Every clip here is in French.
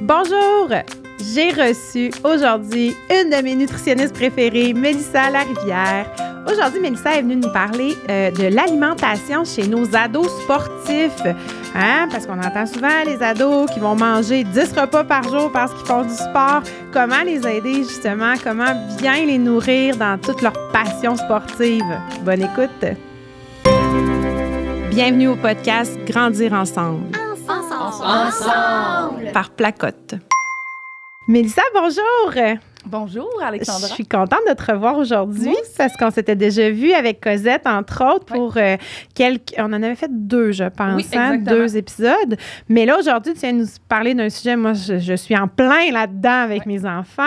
Bonjour! J'ai reçu aujourd'hui une de mes nutritionnistes préférées, Mélissa Larivière. Aujourd'hui, Mélissa est venue nous parler de l'alimentation chez nos ados sportifs. Hein? Parce qu'on entend souvent les ados qui vont manger 10 repas par jour parce qu'ils font du sport. Comment les aider justement? Comment bien les nourrir dans toute leur passion sportive? Bonne écoute! Bienvenue au podcast Grandir ensemble. Ensemble! Par Placote. Mélissa, bonjour! Bonjour, Alexandra. Je suis contente de te revoir aujourd'hui parce qu'on s'était déjà vu avec Cosette, entre autres, pour On en avait fait 2, je pense, hein, 2 épisodes. Mais là, aujourd'hui, tu viens nous parler d'un sujet, moi, je suis en plein là-dedans avec mes enfants.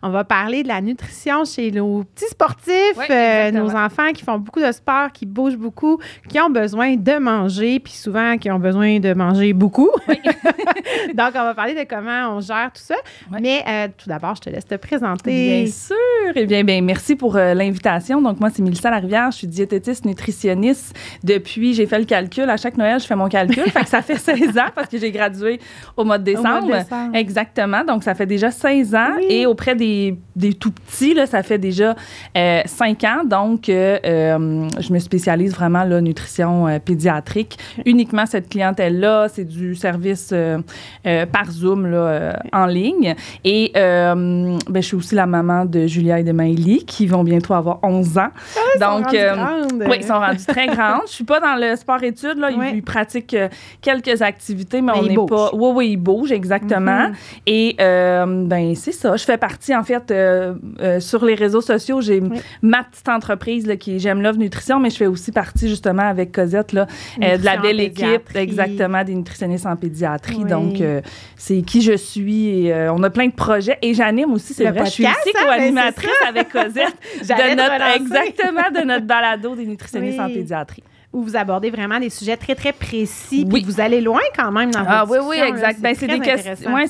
On va parler de la nutrition chez nos petits sportifs, nos enfants qui font beaucoup de sport, qui bougent beaucoup, qui ont besoin de manger, puis souvent qui ont besoin de manger beaucoup. Oui. Donc, on va parler de comment on gère tout ça. Oui. Mais tout d'abord, je te laisse te présenter. Bien sûr. Eh bien, merci pour l'invitation. Donc, moi, c'est Mélissa Larivière. Je suis diététiste nutritionniste depuis, j'ai fait le calcul. À chaque Noël, je fais mon calcul. Fait que ça fait 16 ans parce que j'ai gradué au mois de décembre. Exactement. Donc, ça fait déjà 16 ans. Oui. Et auprès des tout petits, là, ça fait déjà 5 ans. Donc, je me spécialise vraiment en nutrition pédiatrique. Uniquement cette clientèle-là, c'est du service par Zoom là, en ligne. Et je suis aussi la maman de Julia et de Maëlie qui vont bientôt avoir 11 ans. Ah, donc, ils sont rendus très grandes. Je suis pas dans le sport-études. Là. Ils pratiquent quelques activités, mais on n'est pas... Oui, ils bougent, exactement. Mm-hmm. Et c'est ça. Je fais partie, en fait, sur les réseaux sociaux. J'ai ma petite entreprise là, qui est J'aime Love Nutrition, mais je fais aussi partie, justement, avec Cosette, là, de la belle équipe, exactement, des nutritionnistes en pédiatrie. Oui. Donc, c'est qui je suis. Et, on a plein de projets. Et j'anime aussi, c'est vrai. Je suis aussi co-animatrice avec Cosette de notre balado des nutritionnistes en pédiatrie. Où vous abordez vraiment des sujets très, très précis. Puis vous allez loin quand même dans votre discussion. Oui, exact.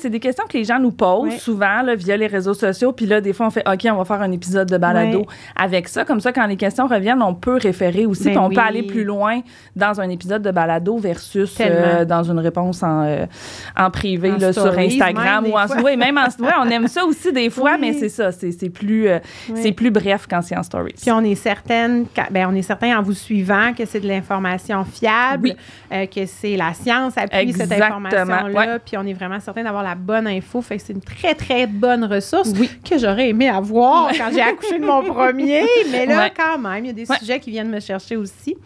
C'est des questions que les gens nous posent souvent là, via les réseaux sociaux. Puis là, des fois, on fait OK, on va faire un épisode de balado avec ça. Comme ça, quand les questions reviennent, on peut référer aussi. Puis on peut aller plus loin dans un épisode de balado versus dans une réponse en privé là, sur Instagram. Même on aime ça aussi des fois, mais c'est ça. C'est plus bref quand c'est en stories. Puis on est certain en vous suivant que c'est de l'information fiable, que c'est la science appuie cette information-là, puis on est vraiment certain d'avoir la bonne info. Fait que c'est une très, très bonne ressource que j'aurais aimé avoir quand j'ai accouché de mon premier. Mais là, quand même, il y a des sujets qui viennent me chercher aussi.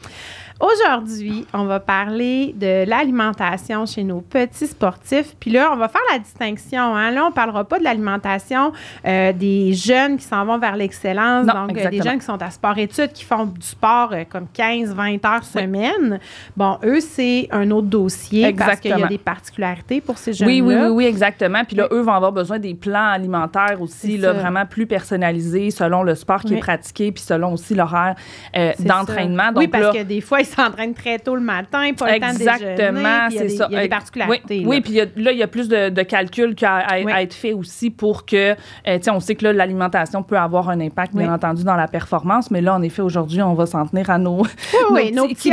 Aujourd'hui, on va parler de l'alimentation chez nos petits sportifs. Puis là, on va faire la distinction. Hein? Là, on ne parlera pas de l'alimentation des jeunes qui s'en vont vers l'excellence. Non, donc, des jeunes qui sont à sport-études, qui font du sport comme 15-20 heures semaine. Bon, eux, c'est un autre dossier parce qu'il y a des particularités pour ces jeunes-là. Oui, exactement. Puis là, eux vont avoir besoin des plans alimentaires aussi, là, vraiment plus personnalisés selon le sport qui est pratiqué puis selon aussi l'horaire d'entraînement. Donc, parce que des fois, ils s'entraînent très tôt le matin, pas le temps de déjeuner. Exactement, c'est ça. Il y a des particularités. Oui, puis là, il y a plus de calculs à être fait aussi pour que, on sait que là, l'alimentation peut avoir un impact, bien entendu, dans la performance, mais là, en effet, aujourd'hui, on va s'en tenir à nos petits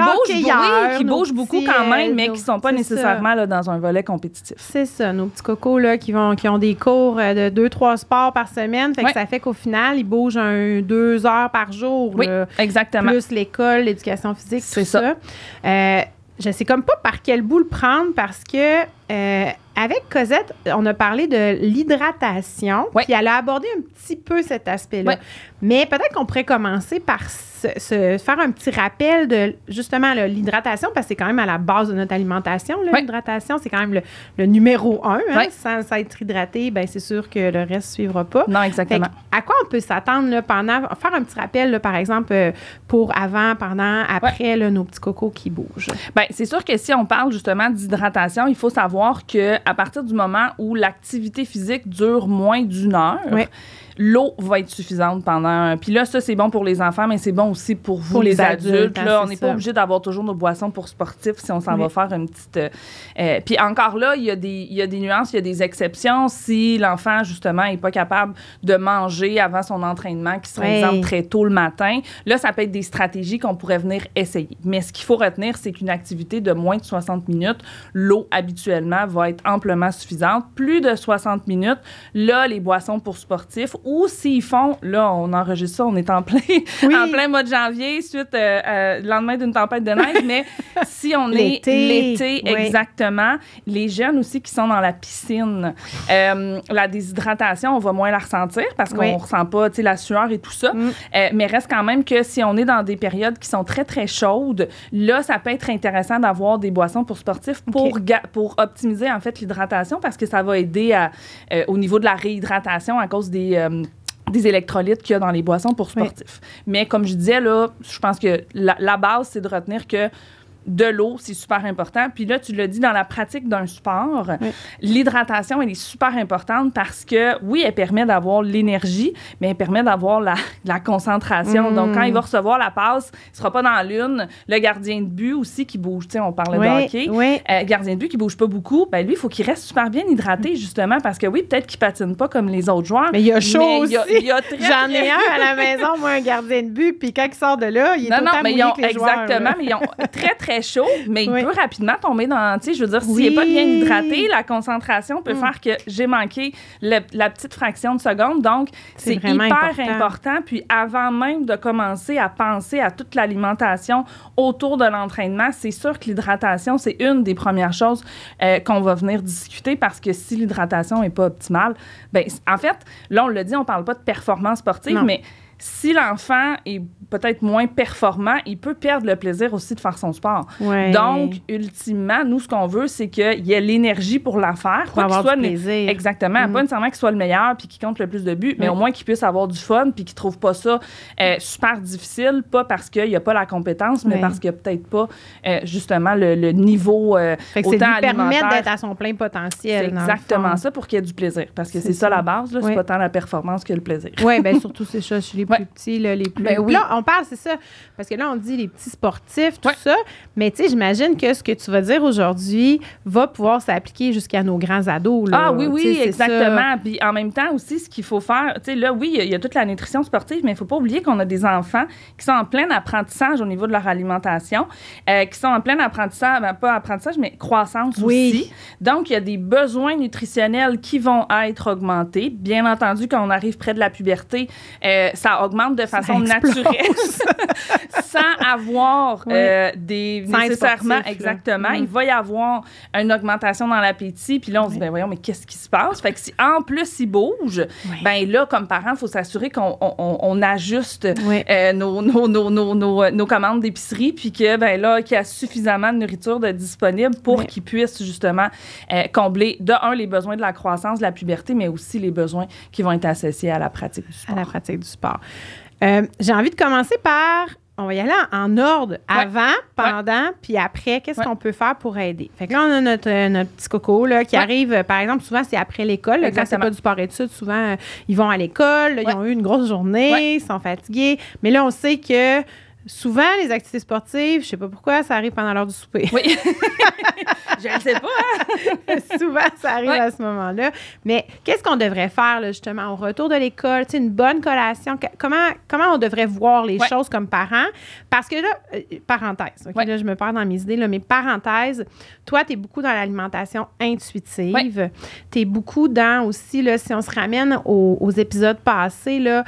qui bougent beaucoup quand même, mais qui ne sont pas nécessairement là, dans un volet compétitif. C'est ça, nos petits cocos là, qui ont des cours de 2-3 sports par semaine, fait que ça fait qu'au final, ils bougent 2 heures par jour. Oui, exactement. Plus l'école, l'éducation physique, tout ça. Je sais comme pas par quel bout le prendre parce que avec Cosette, on a parlé de l'hydratation, puis elle a abordé un petit peu cet aspect-là. Oui. Mais peut-être qu'on pourrait commencer par se faire un petit rappel de, justement, là, l'hydratation, parce que c'est quand même à la base de notre alimentation. Là, l'hydratation, c'est quand même le numéro 1. Hein? Sans être hydraté, ben, c'est sûr que le reste ne suivra pas. Non, exactement. À quoi on peut s'attendre là, faire un petit rappel, là, par exemple, pour avant, pendant, après là, nos petits cocos qui bougent? Bien, c'est sûr que si on parle justement d'hydratation, il faut savoir qu'à partir du moment où l'activité physique dure moins d'1 heure, l'eau va être suffisante pendant... Puis là, ça, c'est bon pour les enfants, mais c'est bon aussi pour vous, les adultes. Là, on n'est pas obligé d'avoir toujours nos boissons pour sportifs si on s'en va faire une petite... puis encore là, il y a des nuances, il y a des exceptions. Si l'enfant, justement, n'est pas capable de manger avant son entraînement, qui serait, exemple, très tôt le matin, là, ça peut être des stratégies qu'on pourrait venir essayer. Mais ce qu'il faut retenir, c'est qu'une activité de moins de 60 minutes, l'eau, habituellement, va être amplement suffisante. Plus de 60 minutes, là, les boissons pour sportifs, ou s'ils font, là, on enregistre ça, on est en plein mois de janvier, suite le lendemain d'une tempête de neige, mais si on est l'été, exactement, les jeunes aussi qui sont dans la piscine, la déshydratation, on va moins la ressentir parce qu'on ne ressent pas, tu sais, la sueur et tout ça, mais reste quand même que si on est dans des périodes qui sont très, très chaudes, là, ça peut être intéressant d'avoir des boissons pour sportifs pour optimiser, en fait, l'hydratation parce que ça va aider au niveau de la réhydratation à cause des électrolytes qu'il y a dans les boissons pour sportifs. Mais comme je disais, là, je pense que la base, c'est de retenir que de l'eau, c'est super important. Puis là, tu l'as dit, dans la pratique d'un sport, l'hydratation, elle est super importante parce que, oui, elle permet d'avoir l'énergie, mais elle permet d'avoir la concentration. Donc, quand il va recevoir la passe, il ne sera pas dans l'une. Le gardien de but aussi qui bouge, tu sais, on parlait de hockey. Gardien de but qui ne bouge pas beaucoup, ben lui, il faut qu'il reste super bien hydraté, justement, parce que oui, peut-être qu'il ne patine pas comme les autres joueurs. Mais il y a chaud aussi. J'en ai un à la maison, moi, un gardien de but, puis quand il sort de là, il est autant mouillé que les joueurs. Exactement, mais ils ont très, très chaud, mais il peut rapidement tomber dans, tu sais, je veux dire, s'il n'est pas bien hydraté, la concentration peut faire que j'ai manqué la petite fraction de seconde. Donc, c'est hyper important. Puis, avant même de commencer à penser à toute l'alimentation autour de l'entraînement, c'est sûr que l'hydratation, c'est une des premières choses qu'on va venir discuter parce que si l'hydratation n'est pas optimale, bien, en fait, là, on l'a dit, on ne parle pas de performance sportive, mais si l'enfant est peut-être moins performant, il peut perdre le plaisir aussi de faire son sport. Donc, ultimement, nous, ce qu'on veut, c'est qu'il y ait l'énergie pour la faire. Pour avoir du plaisir. Exactement. Pas nécessairement qu'il soit le meilleur puis qu'il compte le plus de buts, mais au moins qu'il puisse avoir du fun puis qu'il ne trouve pas ça super difficile, pas parce qu'il n'y a pas la compétence, mais parce qu'il n'y a peut-être pas, justement, le niveau autant alimentaire. lui permettre d'être à son plein potentiel. C'est exactement ça pour qu'il y ait du plaisir. Parce que c'est ça la base, là. C'est pas tant la performance que le plaisir. Oui, bien, surtout, c'est ça. Chez les plus petits, là, les plus... Là, on parle, c'est ça, parce que là, on dit les petits sportifs, tout ça, mais tu sais, j'imagine que ce que tu vas dire aujourd'hui va pouvoir s'appliquer jusqu'à nos grands ados. Là. Ah oui, exactement. Puis en même temps aussi, ce qu'il faut faire, tu sais, là, oui, il y a toute la nutrition sportive, mais il ne faut pas oublier qu'on a des enfants qui sont en plein apprentissage au niveau de leur alimentation, qui sont en plein apprentissage, pas apprentissage, mais croissance aussi. Donc, il y a des besoins nutritionnels qui vont être augmentés. Bien entendu, quand on arrive près de la puberté, ça augmente de façon naturelle, sans avoir nécessairement, exactement, il va y avoir une augmentation dans l'appétit, puis là, on se dit, ben voyons, mais qu'est-ce qui se passe? Fait que si en plus, il bouge, ben là, comme parent, il faut s'assurer qu'on ajuste nos commandes d'épicerie, puis que, ben là, qu'il y a suffisamment de nourriture disponible pour qu'ils puissent, justement, combler, de un, les besoins de la croissance, de la puberté, mais aussi les besoins qui vont être associés à la pratique du sport. À la pratique du sport. J'ai envie de commencer par, on va y aller en ordre, avant, pendant, puis après, qu'est-ce qu'on peut faire pour aider? Fait que là, on a notre petit coco là, qui arrive, par exemple, souvent, c'est après l'école. Quand c'est pas du sport-études, souvent, ils vont à l'école, là, ils ont eu une grosse journée, ils sont fatigués. Mais là, on sait que souvent, les activités sportives, je sais pas pourquoi, ça arrive pendant l'heure du souper. Oui. Je ne sais pas. Hein? Souvent, ça arrive à ce moment-là. Mais qu'est-ce qu'on devrait faire, là, justement, au retour de l'école? Tu sais, une bonne collation. Comment on devrait voir les choses comme parents? Parce que là, parenthèse, là, je me perds dans mes idées, là, mais parenthèse, toi, tu es beaucoup dans l'alimentation intuitive. Tu es beaucoup dans aussi, là, si on se ramène aux épisodes passés, là,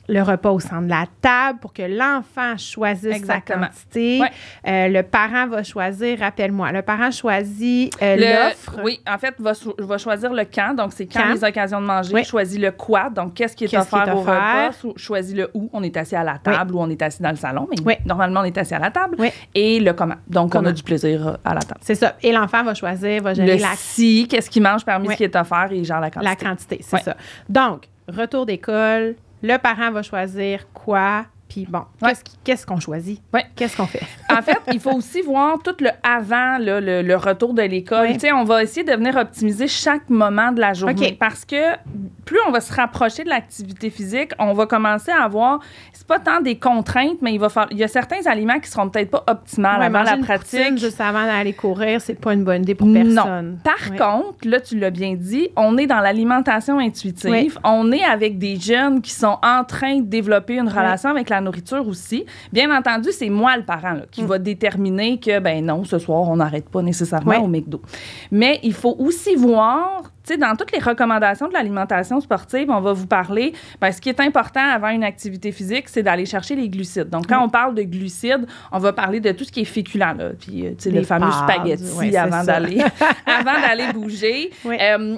le repas au centre de la table pour que l'enfant choisisse sa quantité. Le parent va choisir, rappelle-moi, le parent choisit l'offre. Oui, en fait, va choisir le quand, donc c'est quand les occasions de manger, choisit le quoi, donc qu'est-ce qui est offert au repas, choisit le où, on est assis à la table ou on est assis dans le salon, mais normalement, on est assis à la table, et le comment. Donc, on a du plaisir à la table. C'est ça. Et l'enfant va choisir, va gérer qu'est-ce qu'il mange parmi ce qui est offert et genre la quantité. La quantité, c'est ça. Donc, retour d'école, le parent va choisir quoi, Puis bon, qu'est-ce qu'on choisit? Qu'est-ce qu'on fait? En fait, il faut aussi voir tout le avant, là, le retour de l'école. Tu sais, on va essayer de venir optimiser chaque moment de la journée parce que plus on va se rapprocher de l'activité physique, on va commencer à avoir, c'est pas tant des contraintes, mais il y a certains aliments qui seront peut-être pas optimales avant la pratique. Juste avant d'aller courir, c'est pas une bonne idée pour personne. Non. Par contre, là, tu l'as bien dit, on est dans l'alimentation intuitive. Oui. On est avec des jeunes qui sont en train de développer une relation avec la nourriture aussi. Bien entendu, c'est moi, le parent, là, qui va déterminer que, ben non, ce soir, on n'arrête pas nécessairement au McDo. Mais il faut aussi voir, tu sais, dans toutes les recommandations de l'alimentation sportive, on va vous parler, ben, ce qui est important avant une activité physique, c'est d'aller chercher les glucides. Donc, quand on parle de glucides, on va parler de tout ce qui est féculent, là. Puis, tu sais, le fameux spaghetti avant d'aller bouger.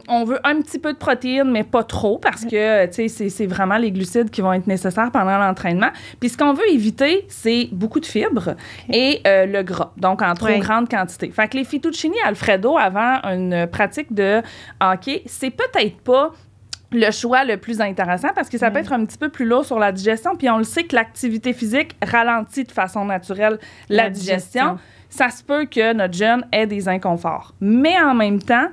On veut un petit peu de protéines, mais pas trop, parce que, tu sais, c'est vraiment les glucides qui vont être nécessaires pendant l'entraînement. Puis, ce qu'on veut éviter, c'est beaucoup de fibres et le gras, donc en trop grande quantité. Fait que les fettuccini Alfredo avant une pratique de hockey, c'est peut-être pas le choix le plus intéressant parce que ça peut être un petit peu plus lourd sur la digestion. Puis on le sait que l'activité physique ralentit de façon naturelle la digestion. Ça se peut que notre jeune ait des inconforts. Mais en même temps,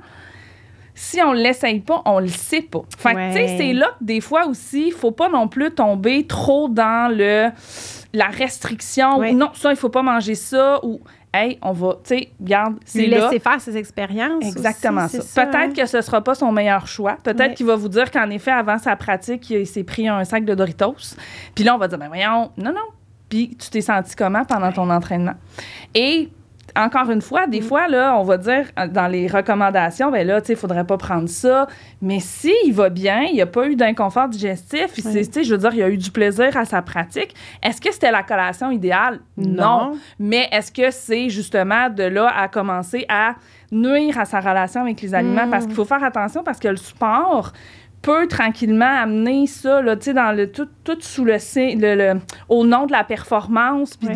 si on ne l'essaye pas, on le sait pas. Fait que, tu sais, c'est là que des fois aussi, il ne faut pas non plus tomber trop dans la restriction. Ou non, ça, il ne faut pas manger ça. Ou, hey, on va, tu sais, regarde, c'est là. Laisser faire ses expériences. Exactement aussi, ça. Peut-être que ce ne sera pas son meilleur choix. Peut-être qu'il va vous dire qu'en effet, avant sa pratique, il s'est pris un sac de Doritos. Puis là, on va dire, ben voyons, non. Puis tu t'es senti comment pendant ton entraînement? Et encore une fois, des fois, là, on va dire dans les recommandations, bien là, tu sais, il ne faudrait pas prendre ça. Mais s'il va bien, il n'y a pas eu d'inconfort digestif, tu sais, je veux dire, il y a eu du plaisir à sa pratique. Est-ce que c'était la collation idéale? Non. Mais est-ce que c'est justement de là à commencer à nuire à sa relation avec les aliments? Parce qu'il faut faire attention parce que le sport peut tranquillement amener ça, là, tu sais, dans le tout sous au nom de la performance, puis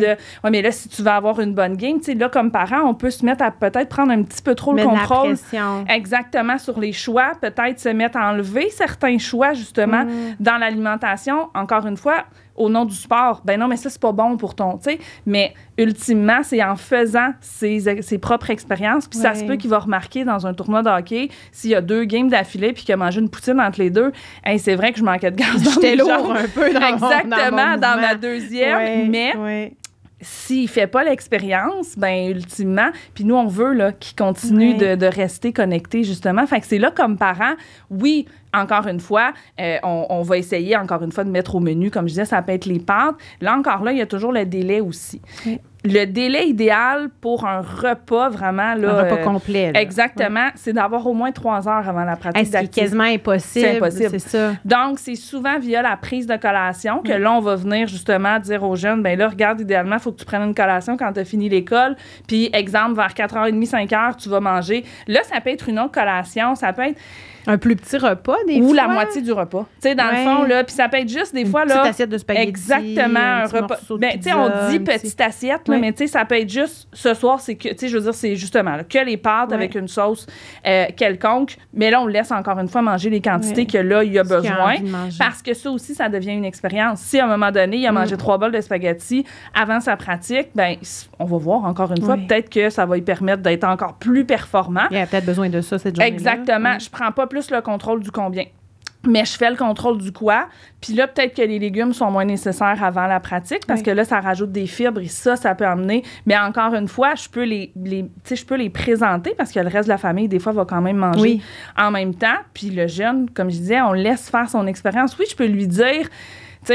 mais là, si tu veux avoir une bonne game, tu sais, là, comme parent, on peut se mettre à peut-être prendre un petit peu trop le contrôle. La pression. Exactement, sur les choix, peut-être se mettre à enlever certains choix, justement, dans l'alimentation. Encore une fois, au nom du sport, ben non, mais ça, c'est pas bon pour ton, tu sais. Mais ultimement, c'est en faisant ses propres expériences. Puis ça se peut qu'il va remarquer dans un tournoi de hockey, s'il y a 2 games d'affilée puis qu'il a mangé une poutine entre les deux, hey, c'est vrai que je manquais de gaz dans mes jambes. Un peu dans exactement, dans ma deuxième. Mais s'il ne fait pas l'expérience, ben ultimement, puis nous, on veut là, qu'il continue de rester connecté, justement. Fait que c'est là, comme parent, oui, encore une fois, on va essayer, encore une fois, de mettre au menu, comme je disais, ça peut être les pâtes. Là, encore là, il y a toujours le délai aussi. Le délai idéal pour un repas, vraiment, là... Un repas complet. Là. Exactement. C'est d'avoir au moins 3 heures avant la pratique d'activité. C'est quasiment impossible. C'est impossible. C'est ça. Donc, c'est souvent via la prise de collation que là, on va venir justement dire aux jeunes, bien là, regarde, idéalement, il faut que tu prennes une collation quand tu as fini l'école. Puis, exemple, vers 4h30, 5h, tu vas manger. Là, ça peut être une autre collation. Ça peut être... Un plus petit repas, des fois. Ou la moitié du repas. Tu sais, dans le fond, là, puis ça peut être juste des fois, là... Une petite assiette de spaghetti. Exactement, un repas. Ben, tu sais, on dit petite assiette, là, mais tu sais, ça peut être juste, ce soir, c'est que, tu sais, je veux dire, c'est justement là, que les pâtes avec une sauce quelconque, mais là, on laisse encore une fois manger les quantités que là, il y a besoin. Parce que ça aussi, ça devient une expérience. Si à un moment donné, il a mangé 3 bols de spaghetti avant sa pratique, ben on va voir encore une fois, peut-être que ça va lui permettre d'être encore plus performant. Il a peut-être besoin de ça cette journée-là. Exactement. Je prends pas plus le contrôle du combien. Mais je fais le contrôle du quoi. Puis là, peut-être que les légumes sont moins nécessaires avant la pratique parce que là, ça rajoute des fibres et ça peut amener. Mais encore une fois, je peux je peux les présenter parce que le reste de la famille, des fois, va quand même manger en même temps. Puis le jeune, comme je disais, on laisse faire son expérience. Oui, je peux lui dire... Tu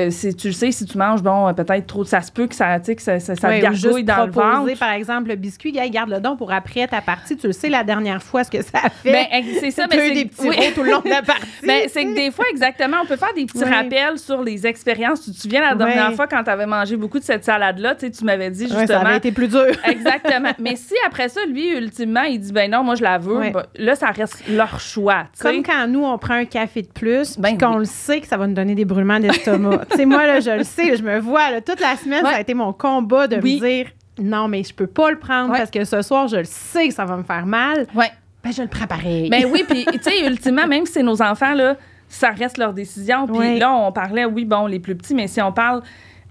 sais, tu le sais, si tu manges, bon, peut-être trop, ça se peut que ça gargouille dans le ventre. Par exemple, le biscuit, garde-le donc pour après ta partie. Tu le sais, la dernière fois, ce que ça a fait. Ben, c'est ça. Tu as eu des petits mots tout le long de la partie. Ben, c'est que des fois, exactement, on peut faire des petits rappels sur les expériences. Tu te souviens, la dernière fois, quand tu avais mangé beaucoup de cette salade-là, tu m'avais dit justement... ça avait été plus dur. Exactement. Mais si après ça, lui, ultimement, il dit, ben non, moi, je la veux, ben, là, ça reste leur choix. T'sais. Comme quand nous, on prend un café de plus, puis qu'on le sait que ça va nous donner des brûlements d'estomac. Tu sais, moi, là, je le sais, je me vois, là, toute la semaine, ça a été mon combat de me dire non, mais je peux pas le prendre parce que ce soir, je le sais que ça va me faire mal. Ben, je le prends pareil. Ben oui, puis, tu sais, ultimement, même si c'est nos enfants, là, ça reste leur décision. Puis là, on parlait, les plus petits, mais si on parle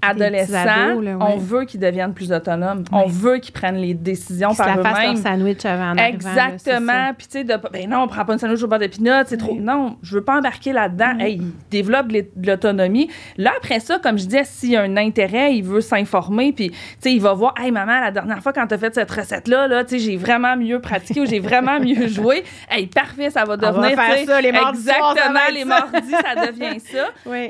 adolescents, on veut qu'ils deviennent plus autonomes. On veut qu'ils prennent les décisions par eux-mêmes. Qu'ils se fassent leur sandwich avant en arrivant. Exactement. Puis, tu sais, ben non, on prend pas une sandwich au beurre de pinot, c'est trop. Non, je veux pas embarquer là-dedans. Hey, il développe de l'autonomie. Là, après ça, comme je disais, s'il y a un intérêt, il veut s'informer, puis, tu sais, il va voir, hey, maman, la dernière fois, quand tu as fait cette recette-là, tu sais, j'ai vraiment mieux pratiqué ou j'ai vraiment mieux joué. Hey, parfait, ça va devenir. On va faire ça, les mardis. Exactement, les mardis, ça devient ça. Oui.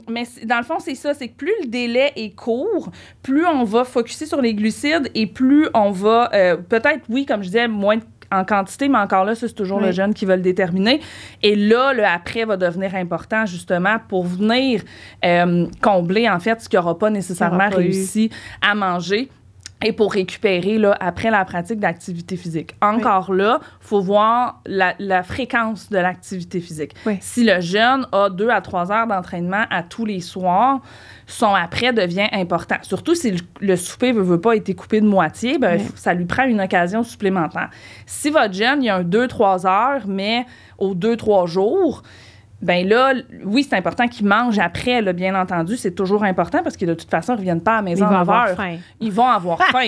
Mais dans le fond, c'est ça, c'est que plus le délai est court, plus on va focusser sur les glucides et plus on va, peut-être, oui, comme je disais, moins en quantité, mais encore là, ça, c'est toujours le jeune qui va le déterminer. Et là, le après va devenir important, justement, pour venir combler, en fait, ce qu'il n'aura pas nécessairement réussi à manger. Et pour récupérer, là, après la pratique d'activité physique. Encore là, il faut voir la fréquence de l'activité physique. Si le jeune a 2 à 3 heures d'entraînement à tous les soirs, son après devient important. Surtout si le souper ne veut pas être coupé de moitié, ben, ça lui prend une occasion supplémentaire. Si votre jeune, il y a un 2-3 heures, mais aux 2-3 jours, ben là, oui, c'est important qu'ils mangent après, là, bien entendu. C'est toujours important parce que de toute façon, ils ne reviennent pas à la maison à 9 heures. Ils vont avoir faim.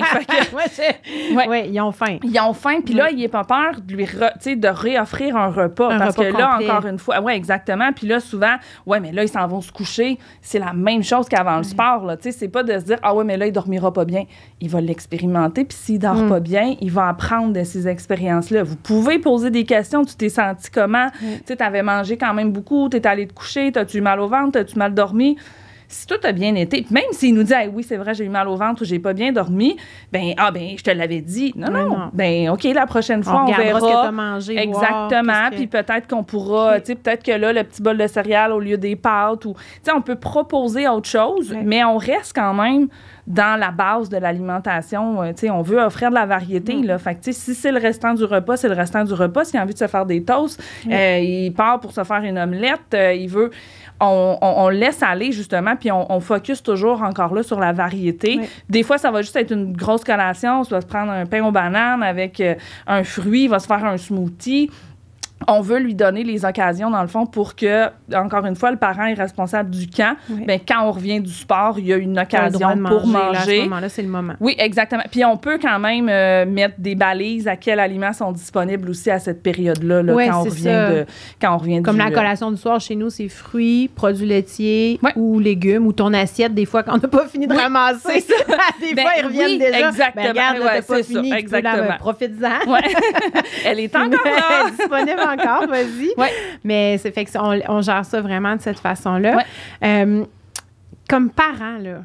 Oui, ils ont faim. Ils ont faim. Puis là, il n'est pas peur de réoffrir un repas. Parce que là, complet. Encore une fois, oui, exactement. Puis là, souvent, mais là, ils s'en vont se coucher. C'est la même chose qu'avant le sport. Là. C'est pas de se dire, mais là, il ne dormira pas bien. Il va l'expérimenter. Puis s'il ne dort pas bien, il va apprendre de ces expériences-là. Vous pouvez poser des questions. Tu t'es senti comment? Tu avais mangé quand même beaucoup, t'es allé te coucher, t'as-tu eu mal au ventre, t'as-tu mal dormi? Si tout a bien été, même s'il nous dit oui, c'est vrai, j'ai eu mal au ventre ou j'ai pas bien dormi, je te l'avais dit. Non. Ben OK, la prochaine fois, on verra ce que t'as mangé. Exactement, puis peut-être qu'on pourra, peut-être que là, le petit bol de céréales au lieu des pâtes, ou on peut proposer autre chose, mais on reste quand même dans la base de l'alimentation. On veut offrir de la variété. Là. Fait que, si c'est le restant du repas, c'est le restant du repas. S'il a envie de se faire des toasts, il part pour se faire une omelette. Il veut... On laisse aller, justement, puis on focus toujours encore là sur la variété. Des fois, ça va juste être une grosse collation. Ça va se prendre un pain aux bananes avec un fruit. Il va se faire un smoothie. On veut lui donner les occasions, dans le fond, pour que, encore une fois, le parent est responsable du camp. Bien, quand on revient du sport, il y a une occasion pour manger. Là, à ce moment-là, c'est le moment. Oui, exactement. Puis on peut quand même mettre des balises à quels aliments sont disponibles aussi à cette période-là, quand on revient Comme la collation du soir, chez nous, c'est fruits, produits laitiers ou légumes, ou ton assiette, des fois, quand on n'a pas fini de ramasser. Des fois, ils reviennent déjà. Exactement. Regarde, t'as pas fini, profite-en. Elle est encore là. Elle est disponible encore, vas-y. Mais c'est fait qu'on gère ça vraiment de cette façon-là. Comme parents, là,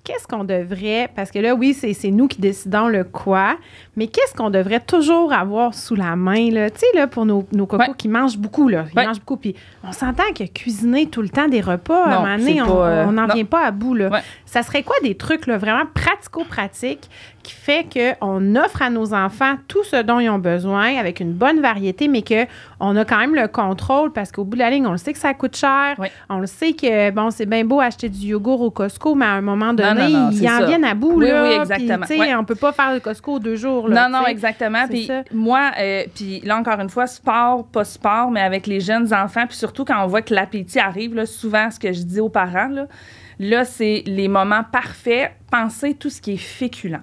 qu'est-ce qu'on devrait... Parce que là, oui, c'est nous qui décidons le quoi, mais qu'est-ce qu'on devrait toujours avoir sous la main, là? Tu sais, là, pour nos cocos qui mangent beaucoup, là. Ils mangent beaucoup. Puis on s'entend que cuisiner tout le temps des repas, à un moment donné, on n'en vient pas à bout, là. Ça serait quoi des trucs, là, vraiment pratico-pratiques qui fait qu'on offre à nos enfants tout ce dont ils ont besoin avec une bonne variété, mais qu'on a quand même le contrôle parce qu'au bout de la ligne, on le sait que ça coûte cher. On le sait que, bon, c'est bien beau acheter du yogourt au Costco, mais à un moment donné, ils en viennent à bout. Là, oui, exactement. Puis, on ne peut pas faire le Costco 2 jours. Là, non, exactement. Puis moi, puis là, encore une fois, sport, pas sport, mais avec les jeunes enfants, puis surtout quand on voit que l'appétit arrive, là, souvent, ce que je dis aux parents, là, c'est les moments parfaits. Pensez tout ce qui est féculent.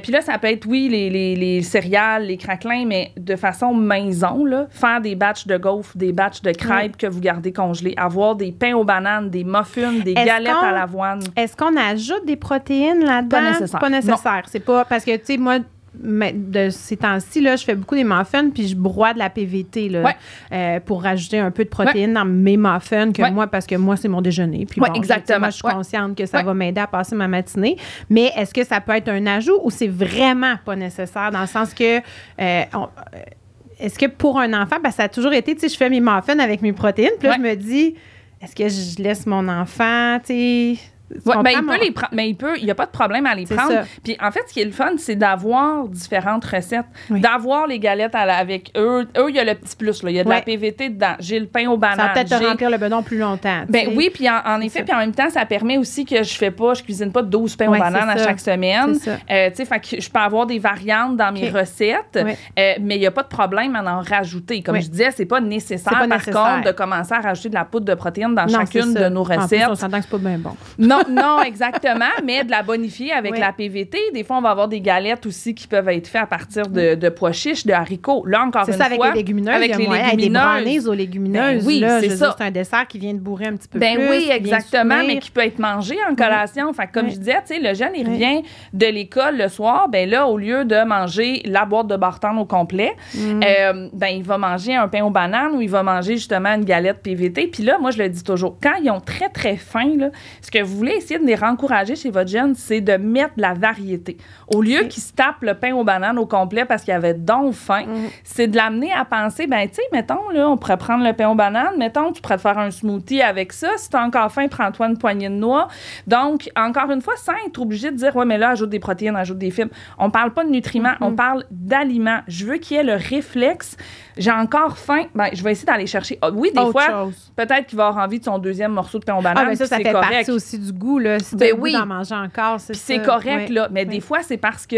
Puis là, ça peut être, oui, les céréales, les craquelins, mais de façon maison, là, faire des batchs de gaufres, des batchs de crêpes que vous gardez congelés, avoir des pains aux bananes, des muffins, des galettes à l'avoine. Est-ce qu'on ajoute des protéines là-dedans? Pas nécessaire. Pas nécessaire. C'est pas... Parce que, tu sais, moi... Mais de ces temps-ci, là, je fais beaucoup des muffins puis je broie de la PVT là, pour rajouter un peu de protéines dans mes muffins parce que moi, c'est mon déjeuner. Puis exactement. Moi, je suis consciente que ça va m'aider à passer ma matinée. Mais est-ce que ça peut être un ajout ou c'est vraiment pas nécessaire dans le sens que... est-ce que pour un enfant, ça a toujours été, tu sais, je fais mes muffins avec mes protéines. Puis là, je me dis, est-ce que je laisse mon enfant, tu sais... il peut les prendre, mais il n'y a pas de problème à les prendre. Puis en fait, ce qui est le fun, c'est d'avoir différentes recettes, d'avoir les galettes avec eux. Il y a le petit plus, là. Il y a de la PVT dedans. J'ai le pain aux bananes. Ça va peut-être te remplir le bedon plus longtemps. Oui, puis en effet, puis en même temps, ça permet aussi que je cuisine pas 12 pains aux bananes à chaque semaine. Fait que je peux avoir des variantes dans mes recettes, mais il n'y a pas de problème à en rajouter. Comme je disais, c'est pas nécessaire, contre, de commencer à rajouter de la poudre de protéines dans chacune de nos recettes. En plus, on s'entend que c'est pas bien bon. Non, non, exactement, mais de la bonifier avec la PVT. Des fois, on va avoir des galettes aussi qui peuvent être faites à partir de pois chiches, de haricots. Là, encore une fois... C'est ça, avec les légumineuses. Avec les légumineuses. Des brownies aux légumineuses. Oui, c'est ça. C'est un dessert qui vient de bourrer un petit peu plus. Oui, exactement, mais qui peut être mangé en collation. Fait que, comme je disais, tu sais, le jeune, il revient de l'école le soir. Ben là, au lieu de manger la boîte de bar-tendre au complet, il va manger un pain aux bananes ou il va manger justement une galette PVT. Puis là, moi, je le dis toujours, quand ils ont très, très faim, là, ce que vous voulez essayer de les encourager chez votre jeune, c'est de mettre de la variété. Au lieu qu'ils se tapent le pain aux bananes au complet parce qu'il avait donc faim, c'est de l'amener à penser, ben tu sais, mettons, là, on pourrait prendre le pain aux bananes, mettons, tu pourrais te faire un smoothie avec ça. Si t'as encore faim, prends-toi une poignée de noix. Donc, encore une fois, sans être obligé de dire, ouais, mais là, ajoute des protéines, ajoute des fibres. On parle pas de nutriments, on parle d'aliments. Je veux qu'il y ait le réflexe. J'ai encore faim, ben, je vais essayer d'aller chercher. Oui, des fois, peut-être qu'il va avoir envie de son deuxième morceau de pain aux bananes. Ah, ben ça fait correct. Partie aussi du goût, là. Si t'as le goût d'en manger encore, c'est ça. Puis c'est correct, là. Mais des fois, c'est parce que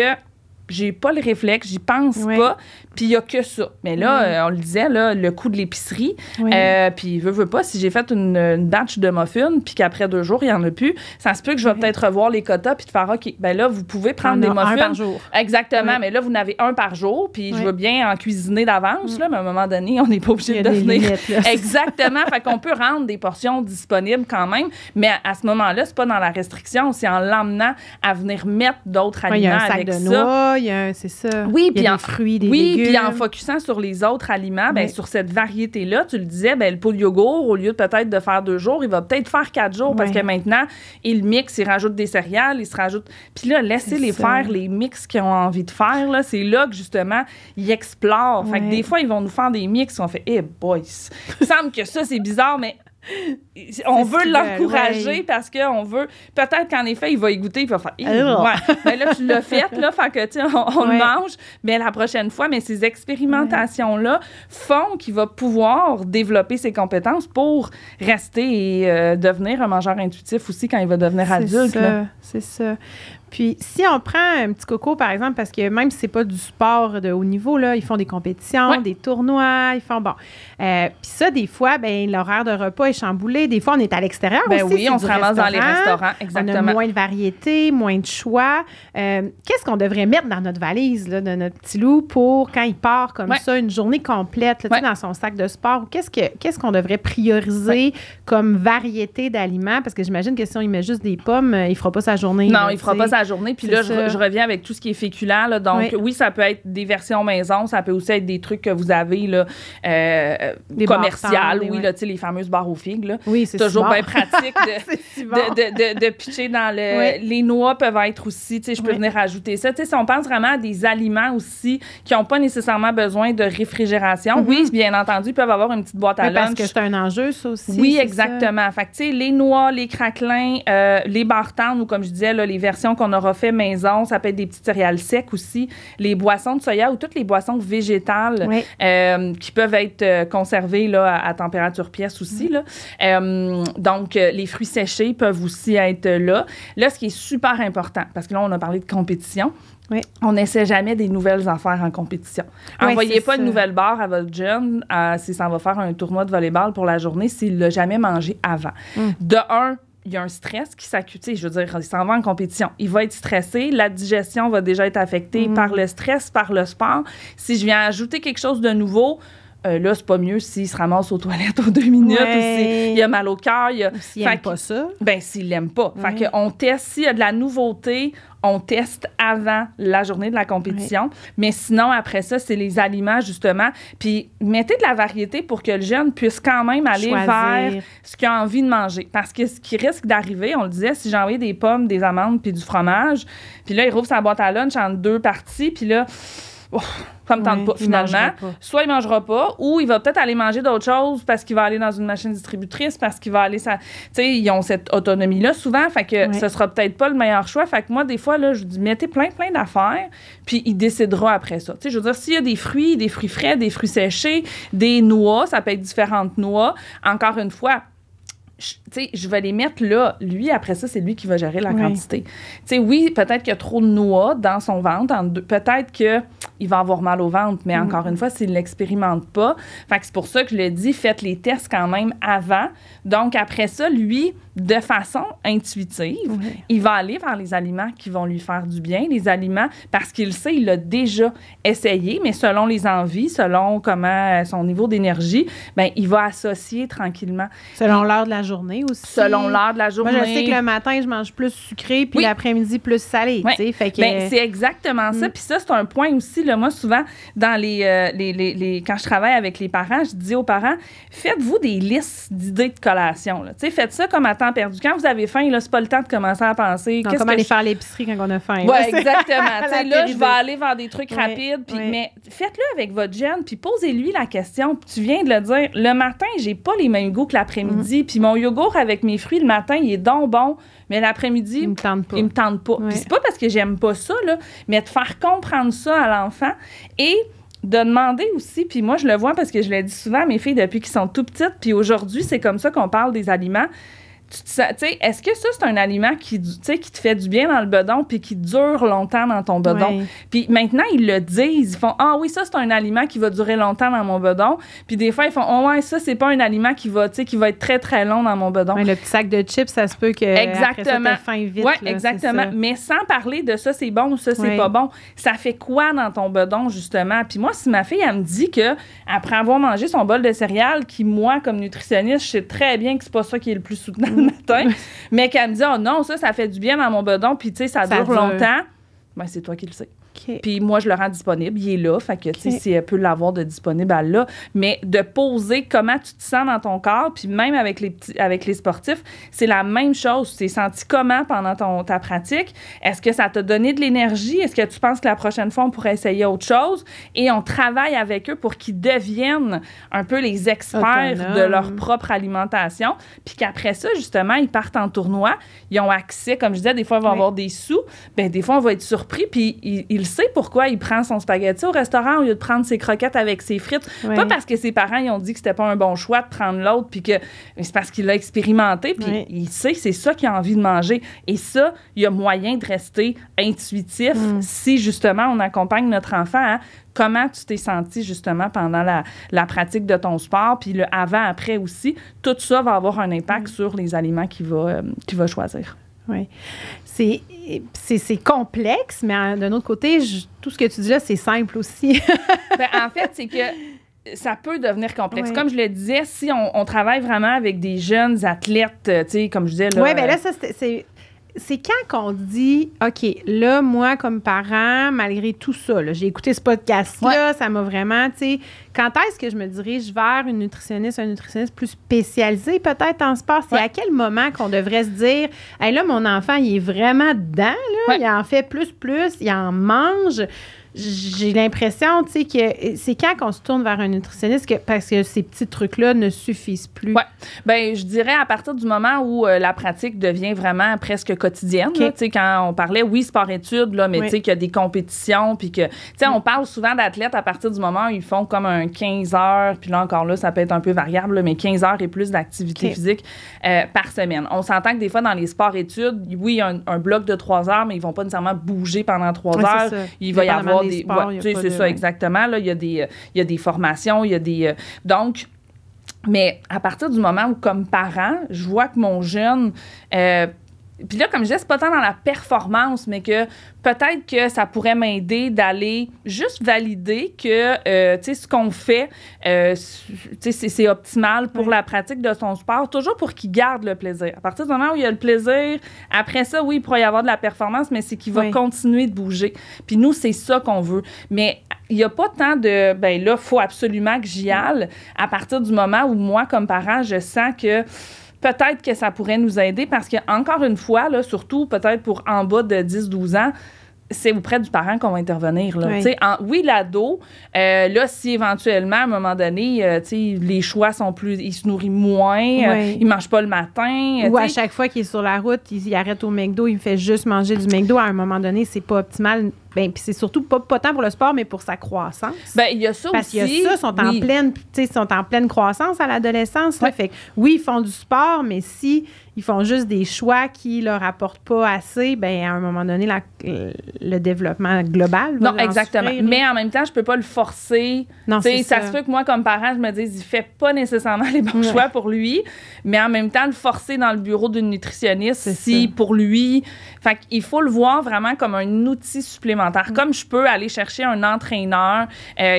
j'ai pas le réflexe, j'y pense pas, puis il y a que ça. Mais là, on le disait, là, le coût de l'épicerie, puis veux pas, si j'ai fait une batch de muffins, puis qu'après 2 jours, il y en a plus, ça se peut que je vais peut-être revoir les quotas, puis te faire, OK, ben là, vous pouvez prendre des muffins. Un par jour. Exactement, mais là, vous en avez un par jour, puis je veux bien en cuisiner d'avance, là, mais à un moment donné, on n'est pas obligé de devenir... Exactement, fait qu'on peut rendre des portions disponibles quand même, mais à ce moment-là, c'est pas dans la restriction, c'est en l'emmenant à venir mettre d'autres aliments avec ça. C'est ça. Oui, puis en fruits, des légumes. Puis en focusant sur les autres aliments, ben, sur cette variété-là, tu le disais, ben, le pot de yogourt, au lieu de peut-être de faire 2 jours, il va peut-être faire 4 jours parce que maintenant, il mixe, il rajoute des céréales, il se rajoute... Puis là, laissez-les faire les mix qu'ils ont envie de faire. Là, c'est là que, justement, ils explorent. Fait que des fois, ils vont nous faire des mix, on fait « Eh, boys! » Il semble que ça, c'est bizarre, mais... On veut l'encourager parce qu'on veut... Peut-être qu'en effet, il va y goûter, il va faire... Mais là, tu l'as fait, là, fait que, tu sais, on le mange, mais la prochaine fois, mais ces expérimentations-là font qu'il va pouvoir développer ses compétences pour rester et devenir un mangeur intuitif aussi quand il va devenir adulte. C'est ça. Puis, si on prend un petit coco, par exemple, parce que même si c'est pas du sport de haut niveau, là, ils font des compétitions, des tournois, ils font... Bon. Puis ça, des fois, ben l'horaire de repas est chamboulé. Des fois, on est à l'extérieur aussi. Oui, on se ramasse dans les restaurants, exactement. On a moins de variété, moins de choix. Qu'est-ce qu'on devrait mettre dans notre valise, là, de notre petit loup, pour quand il part comme ça, une journée complète, là, dans son sac de sport? Qu'est-ce qu'on devrait prioriser comme variété d'aliments? Parce que j'imagine que si on y met juste des pommes, il fera pas sa journée. Non, il fera pas sa journée. Puis là, je reviens avec tout ce qui est féculent. Là. Donc, oui, ça peut être des versions maison. Ça peut aussi être des trucs que vous avez là, commerciales. Oui, là, les fameuses barres aux figues. Là. Oui, c'est toujours bien pratique de pitcher dans le... Les noix peuvent être aussi... Je peux venir ajouter ça. Si on pense vraiment à des aliments aussi qui n'ont pas nécessairement besoin de réfrigération, oui, bien entendu, ils peuvent avoir une petite boîte à lunch. Parce que c'est un enjeu, ça aussi. Oui, exactement. Fait que, les noix, les craquelins, les bar-tendre, ou comme je disais, là, les versions qu'on aura fait maison, ça peut être des petites céréales secs aussi, les boissons de soya ou toutes les boissons végétales qui peuvent être conservées là, à température pièce aussi. Là. Donc, les fruits séchés peuvent aussi être là. Là, ce qui est super important, parce que là, on a parlé de compétition, on n'essaie jamais des nouvelles affaires en compétition. Envoyez pas une nouvelle barre à votre jeune si ça va faire un tournoi de volleyball pour la journée s'il l'a jamais mangé avant. De un, il y a un stress qui s'accumule. Je veux dire, il s'en va en compétition. Il va être stressé. La digestion va déjà être affectée par le stress, par le sport. Si je viens ajouter quelque chose de nouveau, là, c'est pas mieux s'il se ramasse aux toilettes aux 2 minutes ou s'il a mal au cœur. S'il n'aime pas ça. Ben, s'il l'aime pas. Fait qu'on teste. S'il y a de la nouveauté, on teste avant la journée de la compétition. Mais sinon, après ça, c'est les aliments, justement. Puis, mettez de la variété pour que le jeune puisse quand même aller vers ce qu'il a envie de manger. Parce que ce qui risque d'arriver, on le disait, si j'ai envoyé des pommes, des amandes puis du fromage, puis là, il rouvre sa boîte à lunch en 2 parties, puis là... ça me tente pas, finalement. Soit il mangera pas, ou il va peut-être aller manger d'autres choses parce qu'il va aller dans une machine distributrice, parce qu'il va aller... Tu sais, ils ont cette autonomie-là souvent, fait que ce sera peut-être pas le meilleur choix. Fait que moi, des fois, là, je dis, mettez plein d'affaires, puis il décidera après ça. Tu sais, je veux dire, s'il y a des fruits frais, des fruits séchés, des noix, ça peut être différentes noix. Encore une fois, je vais les mettre là. Lui, après ça, c'est lui qui va gérer la quantité. Tu sais, oui, peut-être qu'il y a trop de noix dans son ventre. Peut-être qu'il va avoir mal au ventre, mais encore une fois, s'il ne l'expérimente pas. Fait que c'est pour ça que je le dis, faites les tests quand même avant. Donc, après ça, lui, de façon intuitive, il va aller vers les aliments qui vont lui faire du bien, les aliments, parce qu'il sait, il l'a déjà essayé, mais selon les envies, selon son niveau d'énergie, ben il va associer tranquillement. Selon l'heure de la journée aussi. Selon l'heure de la journée. Moi, je sais que le matin, je mange plus sucré, puis l'après-midi, plus salé. Fait que... Ben, c'est exactement ça. Puis ça, c'est un point aussi, là, moi, souvent, dans quand je travaille avec les parents, je dis aux parents, faites-vous des listes d'idées de collation. Faites ça comme à temps perdu. Quand vous avez faim, là, c'est pas le temps de commencer à penser. Non, comment aller faire l'épicerie quand on a faim. Oui, exactement. Là, je vais aller vers des trucs rapides. Mais faites-le avec votre jeune, puis posez-lui la question. Tu viens de le dire, le matin, j'ai pas les mêmes goûts que l'après-midi. Puis mon yogourt avec mes fruits le matin, il est donc bon. Mais l'après-midi, il me tente pas. Puis c'est pas parce que j'aime pas ça, là, mais de faire comprendre ça à l'enfant et de demander aussi, puis moi, je le vois parce que je le dis souvent à mes filles depuis qu'ils sont tout petites, puis aujourd'hui, c'est comme ça qu'on parle des aliments. Est-ce que ça, c'est un aliment qui te fait du bien dans le bedon puis qui dure longtemps dans ton bedon? Puis maintenant, ils le disent. Ils font « Ah oui, ça, c'est un aliment qui va durer longtemps dans mon bedon. » Puis des fois, ils font « Oh ouais, ça, c'est pas un aliment qui va être très, très long dans mon bedon. » Le petit sac de chips, ça se peut que après ça, t'aies faim vite. Oui, exactement. Mais sans parler de ça, c'est bon ou ça, c'est pas bon. Ça fait quoi dans ton bedon, justement? Puis moi, si ma fille, elle me dit que après avoir mangé son bol de céréales, qui, moi, comme nutritionniste, je sais très bien que c'est pas ça qui est le plus soutenable matin, mais qu'elle me dit « Oh non, ça fait du bien dans mon bedon, puis tu sais, ça dure longtemps. » Ben, c'est toi qui le sais. Puis moi, je le rends disponible. Il est là. Fait que, tu sais, si elle peut l'avoir de disponible, elle l'a. Mais de poser comment tu te sens dans ton corps, puis même avec les sportifs, c'est la même chose. Tu t'es senti comment pendant ta pratique? Est-ce que ça t'a donné de l'énergie? Est-ce que tu penses que la prochaine fois, on pourrait essayer autre chose? Et on travaille avec eux pour qu'ils deviennent un peu les experts de leur propre alimentation. Puis qu'après ça, justement, ils partent en tournoi. Ils ont accès, comme je disais, des fois, ils vont avoir des sous. Bien, des fois, on va être surpris, puis il sait pourquoi il prend son spaghetti au restaurant au lieu de prendre ses croquettes avec ses frites. Pas parce que ses parents ils ont dit que c'était pas un bon choix de prendre l'autre, puis que c'est parce qu'il l'a expérimenté, puis il sait que c'est ça qu'il a envie de manger. Et ça, il y a moyen de rester intuitif si, justement, on accompagne notre enfant à comment tu t'es senti, justement, pendant la pratique de ton sport, puis le avant-après aussi. Tout ça va avoir un impact sur les aliments qu'il va choisir. Oui. C'est complexe, mais d'un autre côté, tout ce que tu dis là, c'est simple aussi. En fait, c'est que ça peut devenir complexe. Comme je le disais, si on travaille vraiment avec des jeunes athlètes, tu sais, comme je disais... Oui, bien là, ça, c'est quand qu'on dit, OK, là, moi, comme parent, malgré tout ça, là, j'ai écouté ce podcast-là, ça m'a vraiment, tu sais, quand est-ce que je me dirige vers un nutritionniste plus spécialisé, peut-être en sport? C'est à quel moment qu'on devrait se dire, hey, là, mon enfant, il est vraiment dedans, là, il en fait plus, il en mange. J'ai l'impression, tu sais, que c'est quand qu'on se tourne vers un nutritionniste parce que ces petits trucs-là ne suffisent plus. Oui. Bien, je dirais à partir du moment où la pratique devient vraiment presque quotidienne. Tu sais, quand on parlait, sport-études, là, mais tu sais, qu'il y a des compétitions, puis que, tu sais, on parle souvent d'athlètes à partir du moment où ils font comme un 15 heures, puis là, encore là, ça peut être un peu variable, là, mais 15 heures et plus d'activité physique par semaine. On s'entend que des fois, dans les sports-études, oui, il y a un bloc de 3 heures, mais ils vont pas nécessairement bouger pendant 3 heures. Il va y avoir c'est ça, exactement. Là, il y a des formations, il y a des... donc, mais à partir du moment où, comme parent, je vois que mon jeune... puis là, comme je disais, c'est pas tant dans la performance, mais que peut-être que ça pourrait m'aider d'aller juste valider que, tu sais, ce qu'on fait, tu sais, c'est optimal pour la pratique de son sport, toujours pour qu'il garde le plaisir. À partir du moment où il y a le plaisir, après ça, oui, il pourrait y avoir de la performance, mais c'est qu'il va continuer de bouger. Puis nous, c'est ça qu'on veut. Mais il n'y a pas tant de, ben là, il faut absolument que j'y aille à partir du moment où moi, comme parent, je sens que peut-être que ça pourrait nous aider parce que, encore une fois, là, surtout peut-être pour en bas de 10-12 ans, c'est auprès du parent qu'on va intervenir. Là. Oui, l'ado, là, si éventuellement, à un moment donné, les choix sont plus... Il se nourrit moins, il ne mange pas le matin. Ou à chaque fois qu'il est sur la route, il arrête au McDo, il fait juste manger du McDo. À un moment donné, c'est pas optimal puis c'est surtout pas tant pour le sport, mais pour sa croissance. Bien, il y a ça parce aussi. Parce qu'il y a ça, sont en pleine croissance à l'adolescence. Là, fait que, oui, ils font du sport, mais si ils font juste des choix qui leur apportent pas assez, bien, à un moment donné, le développement global va non, exactement. souffrir, mais en même temps, je peux pas le forcer. Non, c'est ça se peut que moi, comme parent, je me dise, il fait pas nécessairement les bons choix pour lui, mais en même temps, le forcer dans le bureau d'une nutritionniste, pour lui... Fait qu'il faut le voir vraiment comme un outil supplémentaire. Comme je peux aller chercher un entraîneur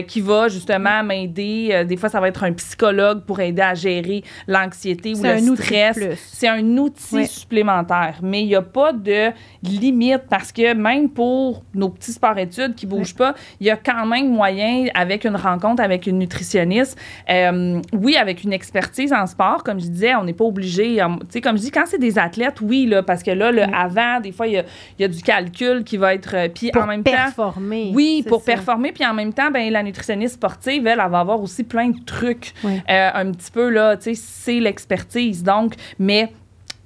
qui va justement m'aider. Des fois, ça va être un psychologue pour aider à gérer l'anxiété ou le stress. C'est un outil supplémentaire. Mais il n'y a pas de limite parce que même pour nos petits sports-études qui ne bougent pas, il y a quand même moyen, avec une rencontre avec une nutritionniste, oui, avec une expertise en sport, comme je disais, on n'est pas obligé. Tu sais, comme je dis, quand c'est des athlètes, oui, là, parce que là, avant, des fois, il y a du calcul qui va être... puis pour en même performer. Temps, oui, pour performer. Puis en même temps, ben, la nutritionniste sportive, elle va avoir aussi plein de trucs. Un petit peu, là, tu sais, c'est l'expertise. Donc, mais...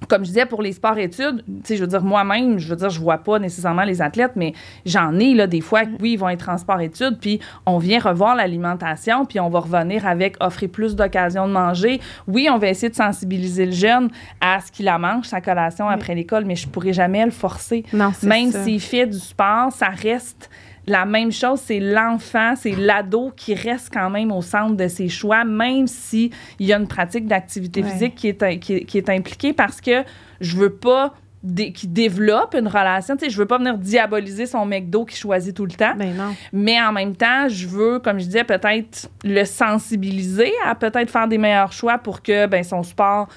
Comme je disais, pour les sports-études, tu sais, je veux dire, moi-même, je vois pas nécessairement les athlètes, mais j'en ai, là, des fois, oui, ils vont être en sport-études, puis on vient revoir l'alimentation, puis on va revenir avec offrir plus d'occasions de manger. Oui, on va essayer de sensibiliser le jeune à ce qu'il la mange, sa collation après l'école, mais je pourrais jamais le forcer. Non, même s'il fait du sport, ça reste... La même chose, c'est l'enfant, c'est l'ado qui reste quand même au centre de ses choix, même s'il y a une pratique d'activité physique qui est impliquée, parce que je veux pas qui développe une relation. Tu sais, je veux pas venir diaboliser son McDo qui choisit tout le temps. Ben non. Mais en même temps, je veux, comme je disais, peut-être le sensibiliser à peut-être faire des meilleurs choix pour que son sport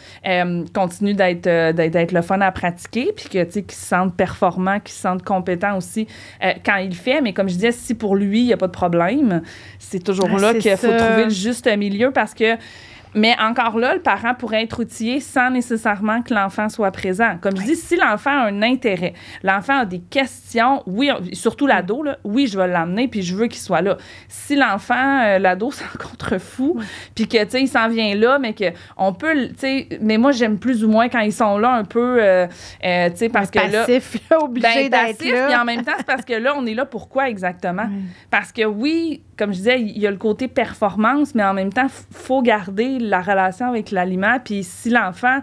continue d'être le fun à pratiquer, puis que, tu sais, qu'il se sente performant, qu'il se sente compétent aussi quand il le fait. Mais comme je disais, si pour lui, il n'y a pas de problème, c'est toujours là qu'il faut trouver le juste milieu, parce que mais encore là, le parent pourrait être outillé sans nécessairement que l'enfant soit présent. Comme je dis, si l'enfant a un intérêt, l'enfant a des questions, oui, surtout l'ado, là, oui, je vais l'emmener puis je veux qu'il soit là. Si l'enfant, l'ado, c'est un contrefou, puis que, tu sais, il s'en vient là, mais qu'on peut, tu sais, mais moi, j'aime plus ou moins quand ils sont là un peu, tu sais, parce que là... Passif, obligé d'être là. Puis en même temps, c'est parce que là, on est là pour quoi exactement? Parce que oui, comme je disais, il y a le côté performance, mais en même temps, il faut garder la relation avec l'aliment. Puis si l'enfant,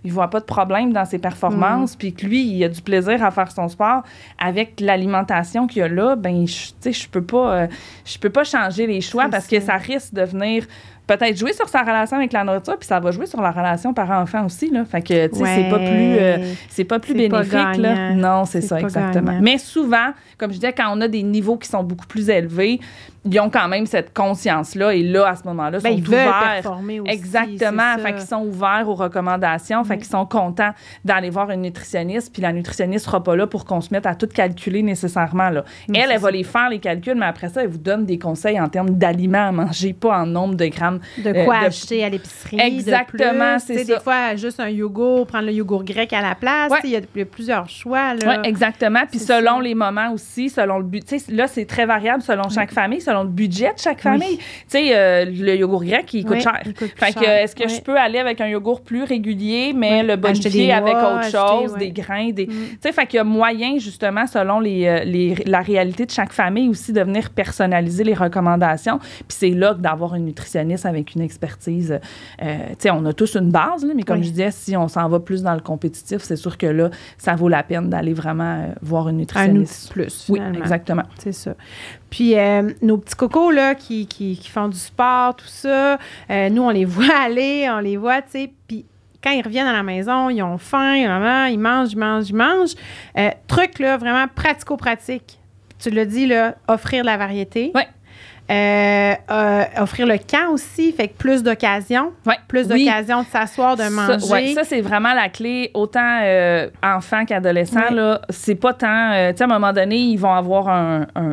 il voit pas de problème dans ses performances, puis que lui, il a du plaisir à faire son sport avec l'alimentation qu'il y a là, ben, tu sais, je peux pas changer les choix parce que ça risque de venir peut-être jouer sur sa relation avec la nourriture, puis ça va jouer sur la relation parent-enfant aussi, là. Fait que, tu sais, c'est pas plus bénéfique, là. Non, c'est ça, exactement. Gagnant. Mais souvent, comme je disais, quand on a des niveaux qui sont beaucoup plus élevés, ils ont quand même cette conscience-là, et là, à ce moment-là, sont ouverts. Performer aussi, exactement. Fait qu'ils sont ouverts aux recommandations, fait qu'ils sont contents d'aller voir une nutritionniste, puis la nutritionniste sera pas là pour qu'on se mette à tout calculer nécessairement, là. Elle va les faire, les calculs, mais après ça, elle vous donne des conseils en termes d'aliments à manger, pas en nombre de grammes. De quoi acheter à l'épicerie. Exactement, c'est ça. Des fois, juste un yogourt, prendre le yogourt grec à la place. Il y a plusieurs choix, là. Oui, exactement. Puis selon les moments aussi, selon le budget. Là, c'est très variable selon chaque famille, selon le budget de chaque famille. Tu sais, le yogourt grec, il coûte cher. Fait que, est-ce que je peux aller avec un yogourt plus régulier, mais le bonifier avec autre chose, des grains, des... Tu sais, fait qu'il y a moyen, justement, selon la réalité de chaque famille aussi, de venir personnaliser les recommandations. Puis c'est là que d'avoir une nutritionniste avec une expertise. Tu sais, on a tous une base, là, mais comme je disais, si on s'en va plus dans le compétitif, c'est sûr que là, ça vaut la peine d'aller vraiment voir une nutritionniste. Un outil plus, finalement. Oui, exactement. C'est ça. Puis, nos petits cocos, là, qui font du sport, tout ça, nous, on les voit aller, on les voit, tu sais, puis quand ils reviennent à la maison, ils ont faim, ils mangent. Truc, là, vraiment pratico-pratique. Tu l'as dit, là, offrir de la variété. Oui. Offrir le camp aussi, fait que plus d'occasions. Plus d'occasions de s'asseoir, de manger. Ça, c'est vraiment la clé, autant enfants qu'adolescents. Là, c'est pas tant... tu sais, à un moment donné, ils vont avoir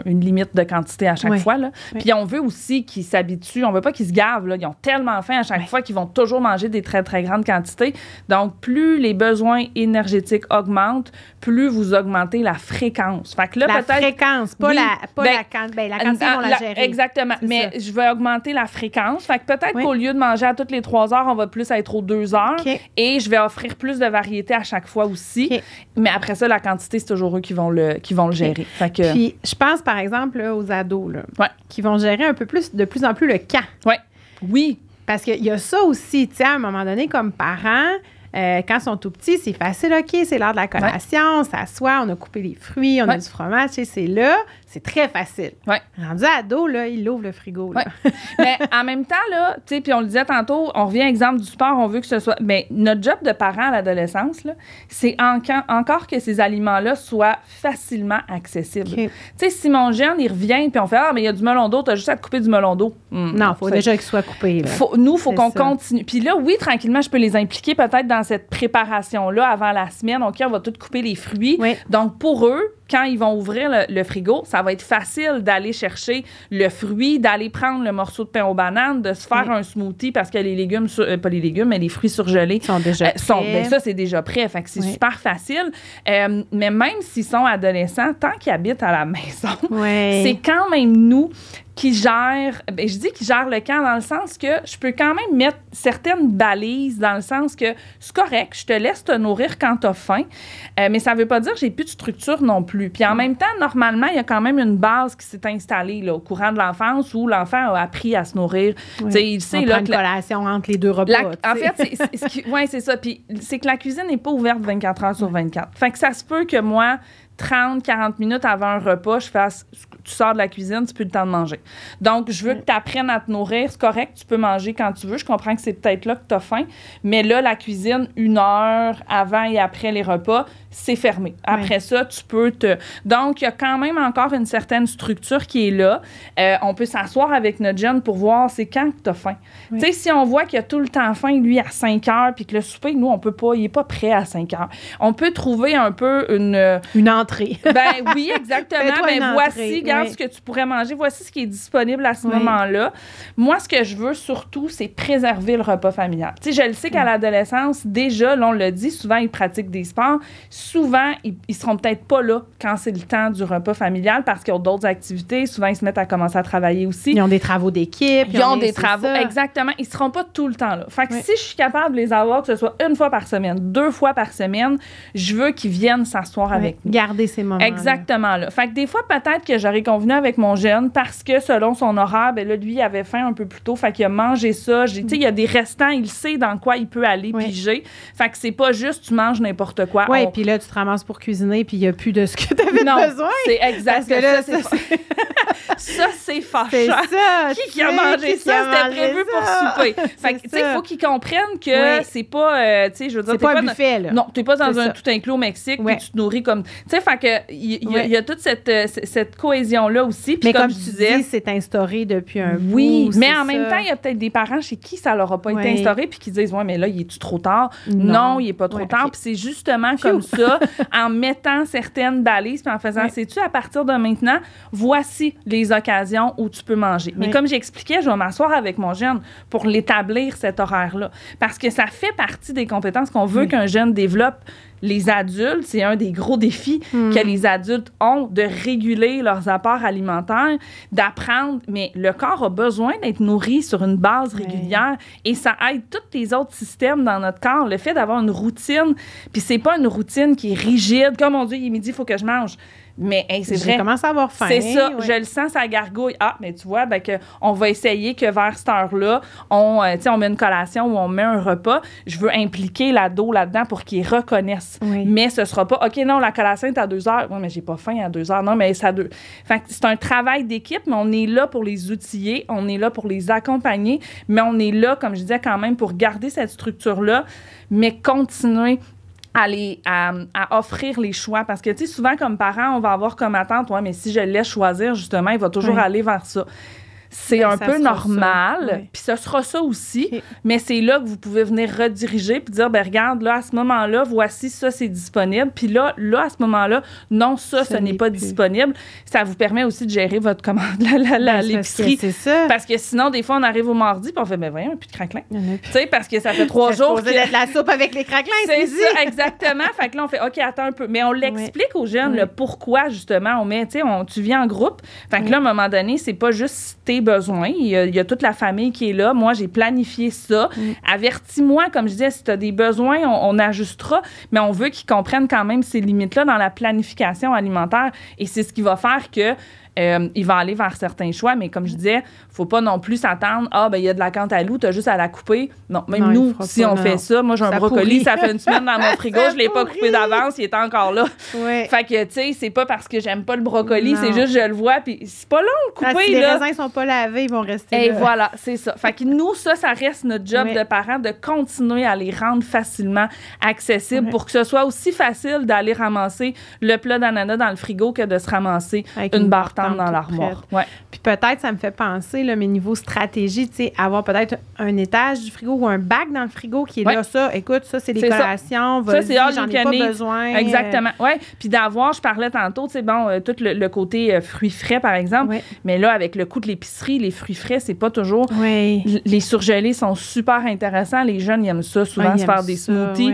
une limite de quantité à chaque fois. Là. Puis on veut aussi qu'ils s'habituent. On veut pas qu'ils se gavent. Là. Ils ont tellement faim à chaque fois qu'ils vont toujours manger des très, très grandes quantités. Donc, plus les besoins énergétiques augmentent, plus vous augmentez la fréquence. Fait que là, la fréquence, pas la quantité, on la gérer. Exactement. Mais je vais augmenter la fréquence. Fait que peut-être qu'au lieu de manger à toutes les 3 heures, on va plus être aux 2 heures. Et je vais offrir plus de variété à chaque fois aussi. Mais après ça, la quantité, c'est toujours eux qui vont le gérer. Fait que... Puis, je pense, par exemple, là, aux ados qui vont gérer un peu plus, de plus en plus le quand. Oui. Parce qu'il y a ça aussi, tu sais, à un moment donné, comme parents, quand ils sont tout petits, c'est facile, OK, c'est l'heure de la collation, on s'assoit, on a coupé les fruits, on a du fromage, tu sais, c'est là, c'est très facile. Rendu ado, là, il ouvre le frigo, là. Mais en même temps, là, tu sais, puis on le disait tantôt, on revient à l'exemple du sport, on veut que ce soit... Mais notre job de parent à l'adolescence, là, c'est encore que ces aliments-là soient facilement accessibles. Tu sais, si mon jeune, il revient, puis on fait « Ah, mais il y a du melon d'eau, t'as juste à te couper du melon d'eau. » Non, il faut déjà qu'il soit coupé, là. Il faut qu'on continue. Puis là, oui, tranquillement, je peux les impliquer peut-être dans cette préparation-là avant la semaine. OK, on va tout couper les fruits. Donc, pour eux, quand ils vont ouvrir le frigo, ça va être facile d'aller chercher le fruit, d'aller prendre le morceau de pain aux bananes, de se faire un smoothie parce que les légumes, pas les légumes, mais les fruits surgelés sont déjà prêts. Ça, c'est déjà prêt. Fait que c'est super facile. Mais même s'ils sont adolescents, tant qu'ils habitent à la maison, c'est quand même nous qui gère, je dis qui gère le camp dans le sens que je peux quand même mettre certaines balises dans le sens que c'est correct, je te laisse te nourrir quand t'as faim, mais ça veut pas dire que j'ai plus de structure non plus. Puis en même temps, normalement, il y a quand même une base qui s'est installée là, au courant de l'enfance où l'enfant a appris à se nourrir. Il sait, on prend une collation entre les deux repas. En fait, c'est ça. Puis c'est que la cuisine n'est pas ouverte 24 heures sur 24. Fait que ça se peut que moi, 30-40 minutes avant un repas, je fasse... Tu sors de la cuisine, tu peux le temps de manger. Donc, je veux que tu apprennes à te nourrir. C'est correct, tu peux manger quand tu veux. Je comprends que c'est peut-être là que tu as faim. Mais là, la cuisine, 1 heure avant et après les repas, c'est fermé. Après ça, tu peux te... Donc, il y a quand même encore une certaine structure qui est là. On peut s'asseoir avec notre jeune pour voir c'est quand que tu as faim. Tu sais, si on voit qu'il a tout le temps faim, lui, à 5 heures, puis que le souper, nous, on peut pas, il n'est pas prêt à 5 heures. On peut trouver un peu une entrée. Ben oui, exactement. Ben voici, regarde ce que tu pourrais manger. Voici ce qui est disponible à ce moment-là. Moi, ce que je veux surtout, c'est préserver le repas familial. Tu sais, je le sais qu'à l'adolescence, déjà, là, on l'a dit, souvent, ils pratiquent des sports. Souvent, ils seront peut-être pas là quand c'est le temps du repas familial parce qu'ils ont d'autres activités. Souvent, ils se mettent à commencer à travailler aussi. Ils ont des travaux d'équipe. Ils ont des travaux, exactement. Ils seront pas tout le temps là. Fait que si je suis capable de les avoir, que ce soit 1 fois par semaine, 2 fois par semaine, je veux qu'ils viennent s'asseoir avec nous. Garder ces moments. Exactement. Là. Fait que des fois, peut-être que j'aurais convenu avec mon jeune parce que selon son horaire, ben là, lui, il avait faim un peu plus tôt. Fait qu'il a mangé ça. Tu sais, il y a des restants. Il sait dans quoi il peut aller piger. Fait que c'est pas juste tu manges n'importe quoi. Oui, puis là, tu te ramasses pour cuisiner puis il n'y a plus de ce que tu avais besoin. C'est exact. Parce que là, ça, c'est fâchant. C'est ça. Qui a mangé ça? C'était prévu pour souper. Fait que, tu sais, il faut qu'ils comprennent que c'est pas, tu sais, je veux dire, c'est pas un buffet, là. Non, t'es pas dans un tout inclus au Mexique puis tu te nourris comme... Tu sais, fait que il y a toute cette cohésion-là aussi. Mais comme je disais, c'est instauré depuis un bout. Oui, mais en même temps, il y a peut-être des parents chez qui ça leur a pas été instauré puis qui disent, ouais, mais là, il est-tu trop tard? Non, il est pas trop tard. Puis c'est justement comme ça, en mettant certaines balises puis en faisant, sais-tu, à partir de maintenant, voici les occasions où tu peux manger. Mais comme j'expliquais, je vais m'asseoir avec mon jeune pour l'établir, cet horaire-là. Parce que ça fait partie des compétences qu'on veut qu'un jeune développe. Les adultes, c'est un des gros défis que les adultes ont de réguler leurs apports alimentaires, d'apprendre, mais le corps a besoin d'être nourri sur une base régulière et ça aide tous les autres systèmes dans notre corps. Le fait d'avoir une routine, puis c'est pas une routine qui est rigide, comme on dit, il est midi, il faut que je mange. Mais c'est vrai. Je commence à avoir faim. C'est ça. Je le sens, ça gargouille. Ah, mais tu vois, ben, on va essayer que vers cette heure-là, on met une collation ou on met un repas. Je veux impliquer l'ado là-dedans pour qu'il reconnaisse. Mais ce sera pas, OK, non, la collation est à 2 heures. Oui, mais j'ai pas faim à 2 heures. Non, mais c'est à 2. Fait que c'est un travail d'équipe, mais on est là pour les outiller, on est là pour les accompagner, mais on est là, comme je disais, quand même, pour garder cette structure-là, mais continuer à offrir les choix. Parce que, tu sais, souvent, comme parent, on va avoir comme attente, ouais, mais si je le laisse choisir, justement, il va toujours aller vers ça. c'est un peu normal. Puis ce sera ça aussi. Mais c'est là que vous pouvez venir rediriger puis dire, ben regarde, là, à ce moment-là, voici ça, c'est disponible. Puis là, à ce moment-là, non, ça n'est pas disponible. Ça vous permet aussi de gérer votre commande, l'épicerie. C'est ça. Parce que sinon, des fois, on arrive au mardi puis on fait, ben voyons, plus de craquelin. Tu sais, parce que ça fait 3 jours. C'est supposé être la soupe avec les craquelins, c'est ça, exactement. Fait que là, on fait, OK, attends un peu. Mais on l'explique aux jeunes, le pourquoi, justement, on met, tu sais, tu viens en groupe. Fait que là, à un moment donné, c'est pas juste tes besoins. Il y a toute la famille qui est là. Moi, j'ai planifié ça. Avertis-moi, comme je disais, si tu as des besoins, on ajustera. Mais on veut qu'ils comprennent quand même ces limites-là dans la planification alimentaire. Et c'est ce qui va faire que il va aller vers certains choix, mais comme je disais, faut pas non plus s'attendre, il y a de la cantaloupe, t'as juste à la couper. Non, nous, si on fait ça, moi j'ai un brocoli, ça fait une semaine dans mon frigo, je l'ai pas coupé d'avance, il est encore là. Fait que, tu sais, c'est pas parce que j'aime pas le brocoli, c'est juste je le vois, puis c'est pas long de couper. Si les raisins sont pas lavés, ils vont rester là. Et voilà, c'est ça. Fait que nous, ça reste notre job de parents, de continuer à les rendre facilement accessibles pour que ce soit aussi facile d'aller ramasser le plat d'ananas dans le frigo que de se ramasser une barre dans l'armoire. Puis peut-être, ça me fait penser, là, mes niveaux stratégie, tu sais, avoir peut-être un étage du frigo ou un bac dans le frigo qui est là, ça, écoute, ça, c'est des collations, ça, c'est j'en ai pas besoin. Exactement, Puis d'avoir, je parlais tantôt, tu sais, tout le côté fruits frais, par exemple, mais là, avec le coût de l'épicerie, les fruits frais, c'est pas toujours... Les surgelés sont super intéressants. Les jeunes, ils aiment ça, souvent, se faire des smoothies.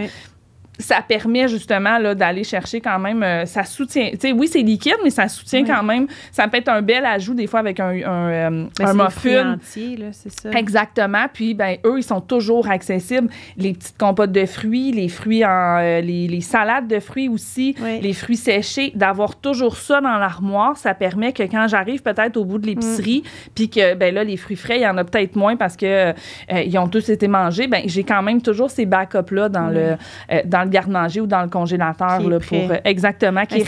Ça permet justement là, d'aller chercher quand même, ça soutient, tu sais, oui, c'est liquide, mais ça soutient quand même, ça peut être un bel ajout des fois avec un muffin. Entier, là, c'est ça. Exactement, puis ben eux, ils sont toujours accessibles. Les petites compotes de fruits, les fruits les salades de fruits aussi, les fruits séchés, d'avoir toujours ça dans l'armoire, ça permet que quand j'arrive peut-être au bout de l'épicerie, puis que ben là, les fruits frais, il y en a peut-être moins parce que ils ont tous été mangés, ben j'ai quand même toujours ces backups-là dans le garde-manger ou dans le congélateur là, pour exactement qui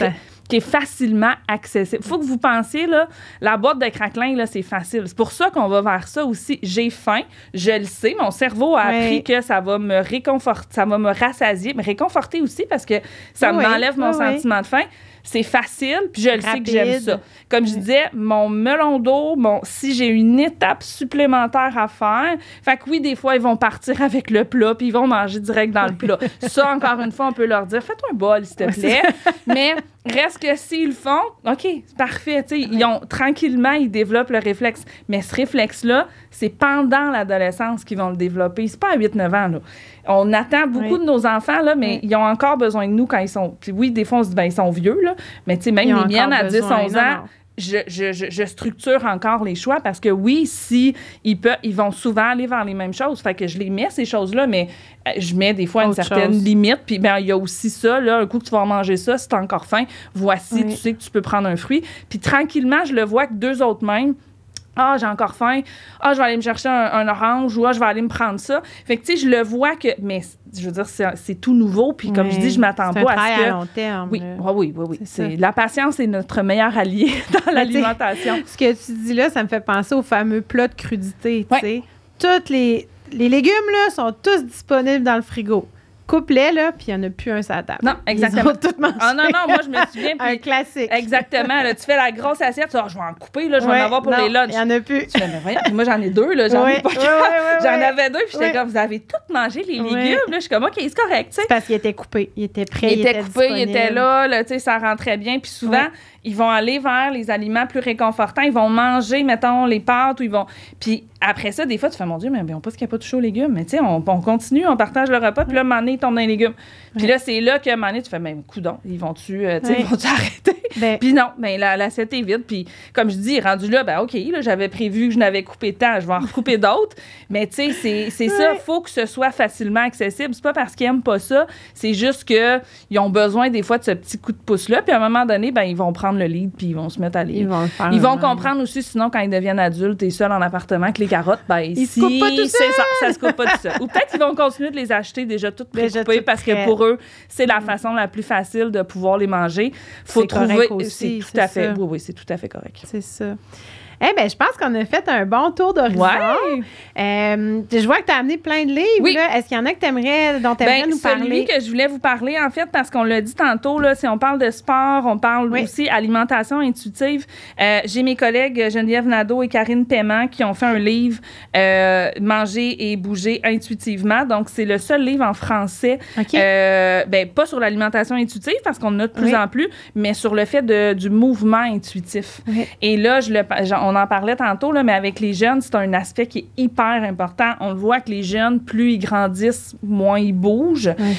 est facilement accessible. Il faut que vous pensiez, là, la boîte de craquelin, là, c'est facile. C'est pour ça qu'on va vers ça aussi. J'ai faim, je le sais. Mon cerveau a appris que ça va me réconforter, ça va me rassasier, me réconforter aussi parce que ça m'enlève mon sentiment de faim. C'est facile, puis je le sais que j'aime ça. Comme je disais, mon melon d'eau, si j'ai une étape supplémentaire à faire, fait que oui, des fois, ils vont partir avec le plat, puis ils vont manger direct dans le plat. Ça, encore une fois, on peut leur dire, fais-toi un bol, s'il te plaît. Mais reste que s'ils le font, OK, c'est parfait. Tranquillement, ils développent le réflexe. Mais ce réflexe-là, c'est pendant l'adolescence qu'ils vont le développer. C'est pas à 8-9 ans, là. On attend beaucoup de nos enfants, là, mais ils ont encore besoin de nous quand ils sont... Puis oui, des fois, on se dit, ils sont vieux, là. Mais tu sais, même les miennes à 10-11 ans... Je structure encore les choix parce que oui, ils vont souvent aller vers les mêmes choses. Fait que je les mets, ces choses-là, mais je mets des fois une certaine limite. Puis il y a aussi ça, là, un coup que tu vas manger ça, si tu as encore faim, voici, tu sais que tu peux prendre un fruit. Puis tranquillement, je le vois que 2 autres mêmes, j'ai encore faim. Je vais aller me chercher un orange ou je vais aller me prendre ça. Fait que, tu sais, je le vois que... Mais, je veux dire, c'est tout nouveau. Puis, comme je dis, je m'attends pas à ce que... à long terme. Oui. La patience est notre meilleur allié dans l'alimentation. Ce que tu dis là, ça me fait penser au fameux plat de crudité, tu sais. Tous les légumes, là, sont tous disponibles dans le frigo. Coupe-les, là, puis il n'y en a plus un sur la table. Non, exactement. Ils ont tout mangé. Non, moi, je me souviens. Un classique. Exactement. Là, tu fais la grosse assiette, tu dis, je vais en couper, là, je vais en avoir pour les lunchs. Il n'y en a plus. Tu fais, mais voyons, moi, j'en ai 2, là, j'en ai pas j'en avais 2, puis j'étais comme, vous avez tout mangé, les légumes. Là, je suis comme, OK, c'est correct, tu sais. Parce qu'il était coupé. Il était prêt, il était coupé, il était là, tu sais, ça rentrait bien. Puis souvent, ils vont aller vers les aliments plus réconfortants. Ils vont manger, mettons, les pâtes ou ils vont... Puis après ça, des fois, tu fais, mon Dieu, mais on pense qu'il n'y a pas touché aux légumes. Mais tu sais, on continue, on partage le repas, puis là, à un moment donné, ils tombent dans les légumes. Puis là, c'est là qu'à un moment donné, tu fais, mais coudonc, ils vont-tu arrêter? Puis non, l'assiette est vide. Puis comme je dis, rendu là, OK, là, j'avais prévu que je n'avais coupé tant, je vais en recouper d'autres. Mais tu sais, c'est ça, il faut que ce soit facilement accessible. C'est pas parce qu'ils n'aiment pas ça, c'est juste qu'ils ont besoin des fois de ce petit coup de pouce-là. Puis à un moment donné, ils vont prendre le lead, puis ils vont se mettre à lire. Ils vont comprendre aussi, sinon, quand ils deviennent adultes et seuls en appartement, que les carottes, ils se coupent pas tout seul. Ça se coupe pas tout seul. Ou peut-être qu'ils vont continuer de les acheter déjà toutes précoupées parce que pour eux, c'est la façon la plus facile de pouvoir les manger. Faut trouver. Aussi, c'est tout à fait. Oui, c'est tout à fait correct. C'est ça. Eh bien, je pense qu'on a fait un bon tour d'horizon. Ouais. Je vois que tu as amené plein de livres. Oui. Est-ce qu'il y en a dont tu aimerais nous parler? Celui que je voulais vous parler, en fait, parce qu'on l'a dit tantôt, là, si on parle de sport, on parle aussi alimentation intuitive. J'ai mes collègues Geneviève Nadeau et Karine Paiement qui ont fait un livre Manger et bouger intuitivement. Donc, c'est le seul livre en français, pas sur l'alimentation intuitive, parce qu'on en a de plus en plus, mais sur le fait du mouvement intuitif. Oui. Et là, on en parlait tantôt, là, mais avec les jeunes, c'est un aspect qui est hyper important. On le voit que les jeunes, plus ils grandissent, moins ils bougent. Oui.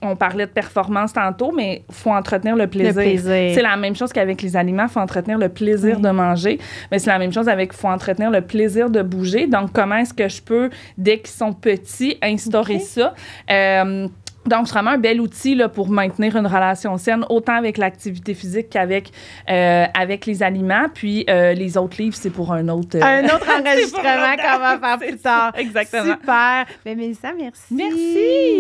On parlait de performance tantôt, mais il faut entretenir le plaisir. C'est la même chose qu'avec les aliments, il faut entretenir le plaisir de manger. Mais c'est la même chose avec, il faut entretenir le plaisir de bouger. Donc, comment est-ce que je peux, dès qu'ils sont petits, instaurer ça? Donc, c'est vraiment un bel outil là, pour maintenir une relation saine, autant avec l'activité physique qu'avec avec les aliments. Puis, les autres livres, c'est pour un autre enregistrement qu'on va faire plus tard. Exactement. Super. Mais Mélissa, merci. Merci.